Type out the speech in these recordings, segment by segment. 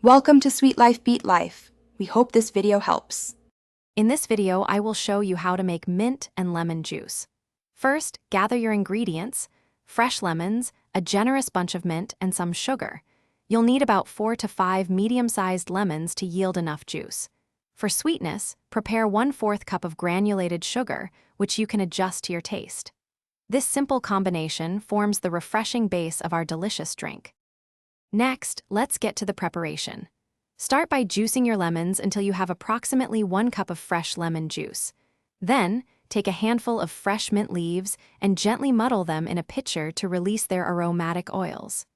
Welcome to Sweet Life Beat Life. We hope this video helps. In this video, I will show you how to make mint and lemon juice. First, gather your ingredients: fresh lemons, a generous bunch of mint, and some sugar. You'll need about 4 to 5 medium-sized lemons to yield enough juice. For sweetness, prepare 1/4 cup of granulated sugar, which you can adjust to your taste. This simple combination forms the refreshing base of our delicious drink. Next, let's get to the preparation. Start by juicing your lemons until you have approximately 1 cup of fresh lemon juice. Then, take a handful of fresh mint leaves and gently muddle them in a pitcher to release their aromatic oils.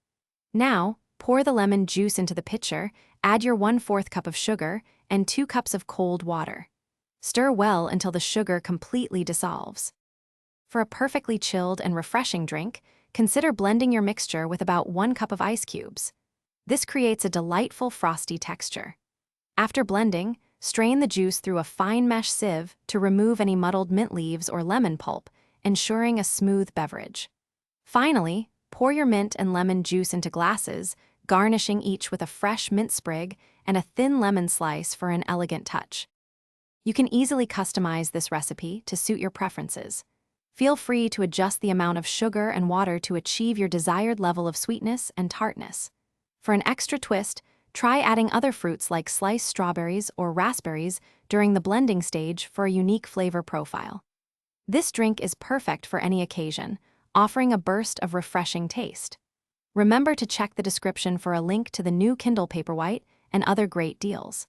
Now, pour the lemon juice into the pitcher, add your 1/4 cup of sugar, and 2 cups of cold water. Stir well until the sugar completely dissolves. For a perfectly chilled and refreshing drink, consider blending your mixture with about 1 cup of ice cubes. This creates a delightful frosty texture. After blending, strain the juice through a fine mesh sieve to remove any muddled mint leaves or lemon pulp, ensuring a smooth beverage. Finally, pour your mint and lemon juice into glasses, garnishing each with a fresh mint sprig and a thin lemon slice for an elegant touch. You can easily customize this recipe to suit your preferences. Feel free to adjust the amount of sugar and water to achieve your desired level of sweetness and tartness. For an extra twist, try adding other fruits like sliced strawberries or raspberries during the blending stage for a unique flavor profile. This drink is perfect for any occasion, offering a burst of refreshing taste. Remember to check the description for a link to the new Kindle Paperwhite and other great deals.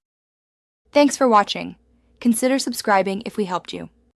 Thanks for watching. Consider subscribing if we helped you.